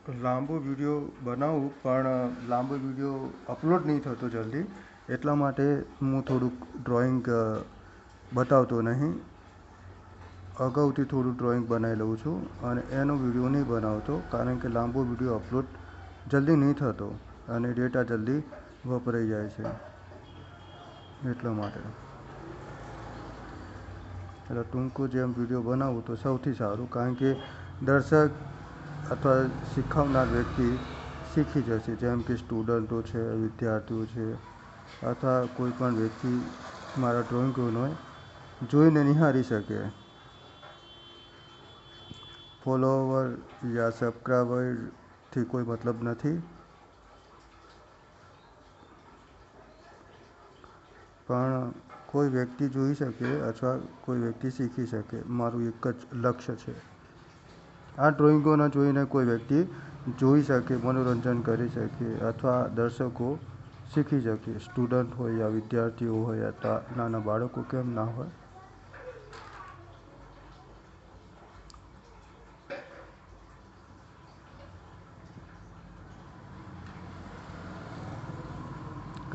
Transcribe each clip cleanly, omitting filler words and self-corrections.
લાંબો વિડીયો બનાવું પણ લાંબો વિડીયો અપલોડ નહીં થતો જલ્દી, એટલા માટે હું થોડુંક ડ્રોઈંગ બતાવતો નહીં. અગાઉથી થોડું ડ્રોઈંગ બનાવી લઉં છું અને એનો વિડીયો નહીં બનાવતો, કારણ કે લાંબો વિડીયો અપલોડ જલ્દી નહીં થતો અને ડેટા જલ્દી વપરાઈ જાય છે, એટલા માટે. એટલે ટૂંકો જેમ વિડીયો બનાવું તો સૌથી સારું, કારણ કે દર્શક અથવા શીખવનાર વ્યક્તિ શીખી જશે, જેમ કે સ્ટુડન્ટો છે, વિદ્યાર્થીઓ છે, અથવા કોઈ પણ વ્યક્તિ મારા ડ્રોઈંગોને જોઈને નિહાળી શકે. ફોલોવર યા સબસ્ક્રાઈબરથી કોઈ મતલબ નથી, પણ કોઈ વ્યક્તિ જોઈ શકે અથવા કોઈ વ્યક્તિ શીખી શકે, મારું એક જ લક્ષ્ય છે. આ ડ્રોઈંગોને જોઈને કોઈ વ્યક્તિ જોઈ શકે, મનોરંજન કરી શકે અથવા દર્શકો શીખી શકે. સ્ટુડન્ટ હોય યા વિદ્યાર્થીઓ હોય અથવા નાના બાળકો કેમ ના હોય.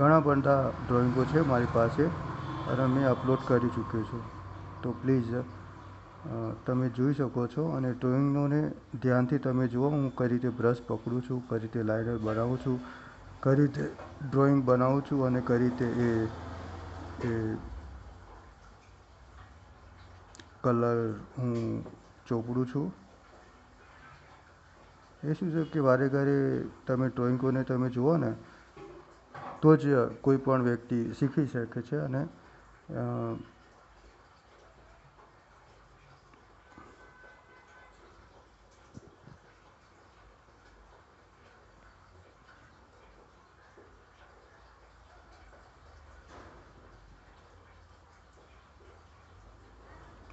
ઘણા બધા ડ્રોઈંગો છે મારી પાસે અને મેં અપલોડ કરી ચૂક્યો છું, તો પ્લીઝ તમે જોઈ શકો છો. અને ડ્રોઈંગોને ધ્યાનથી તમે જુઓ, હું કઈ રીતે બ્રશ પકડું છું, કઈ રીતે લાઇનર બનાવું છું, કઈ રીતે ડ્રોઈંગ બનાવું છું અને કઈ રીતે એ કલર હું ચોપડું છું. એ શું છે કે વારે ઘરે તમે ડ્રોઈંગોને તમે જુઓ ને, તો જ કોઈ પણ વ્યક્તિ શીખી શકે છે. અને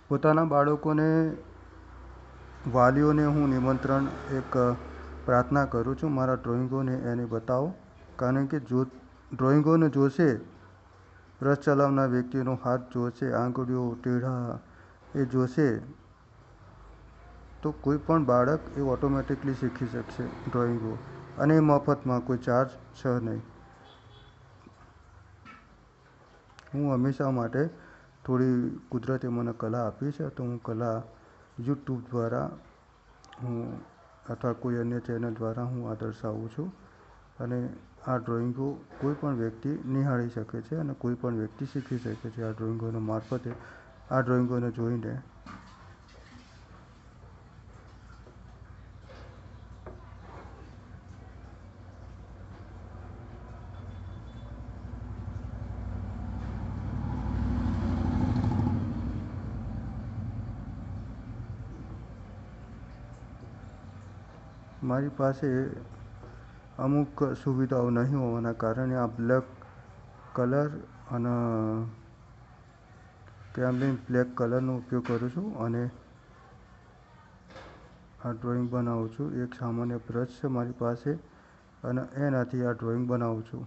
પોતાના બાળકોને, વાલીઓને હું નિમંત્રણ એક પ્રાર્થના કરું છું, મારા ડ્રોઈંગોને એને બતાવો, કારણ કે જો ડ્રોઈંગોને જોશે, બ્રશ ચલાવનાર વ્યક્તિનો હાથ જોશે, આંગળીઓ ટેઢા એ જોશે, તો કોઈ પણ બાળક એ ઓટોમેટિકલી શીખી શકશે ડ્રોઈંગો, અને એ મફતમાં, કોઈ ચાર્જ છે નહીં. હું હંમેશા માટે થોડી કુદરતે મને કલા આપી છે, તો હું કલા યુટ્યુબ દ્વારા હું અથવા કોઈ અન્ય ચેનલ દ્વારા હું આ દર્શાવું છું. અને આ ડ્રોઈંગો કોઈ પણ વ્યક્તિ નિહાળી શકે છે અને કોઈ પણ વ્યક્તિ શીખી શકે છે આ ડ્રોઈંગોના મારફતે, આ ડ્રોઈંગોને જોઈને. મારી પાસે અમુક સુવિધાઓ નહીં હોવાના કારણે આ બ્લેક કલર અને કેમલિન બ્લેક કલરનો ઉપયોગ કરું છું અને આ ડ્રોઈંગ બનાવું છું. એક સામાન્ય બ્રશ છે મારી પાસે અને એનાથી આ ડ્રોઈંગ બનાવું છું.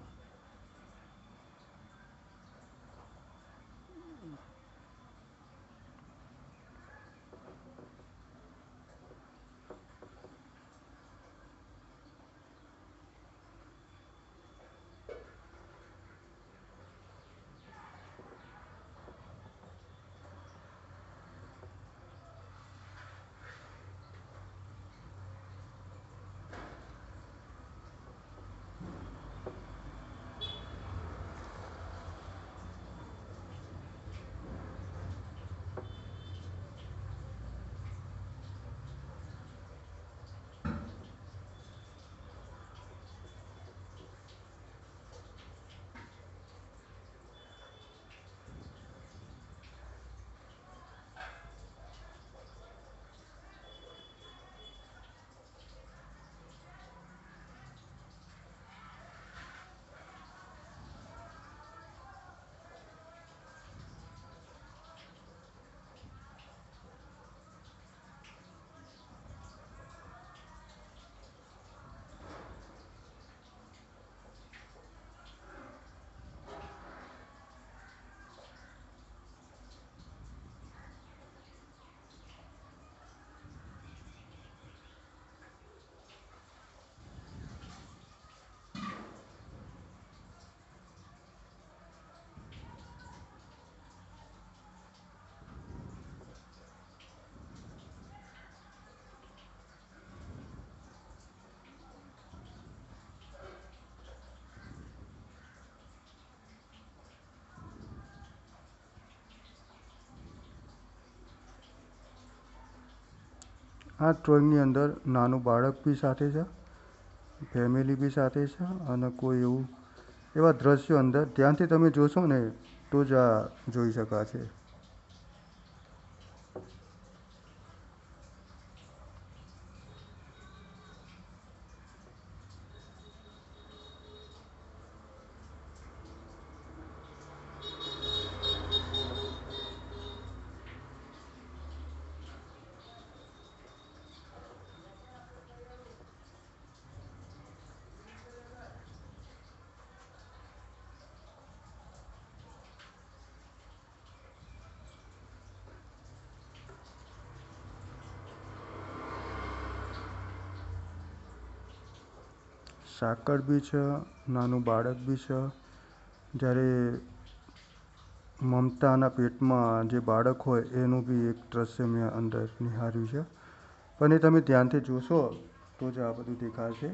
આ ડ્રોઈંગની અંદર નાનું બાળક બી સાથે છે, ફેમિલી બી સાથે છે અને કોઈ એવું એવા દ્રશ્યો અંદર ધ્યાનથી તમે જોશો ને તો જ આ જોઈ શકાશે. સાકર બી છે, નાનું બાળક બી છે. જ્યારે મમતાના પેટમાં જે બાળક હોય એનું બી એક દ્રશ્ય મેં અંદર નિહાળ્યું છે. પણ એ તમે ધ્યાનથી જોશો તો જ આ બધું દેખાશે.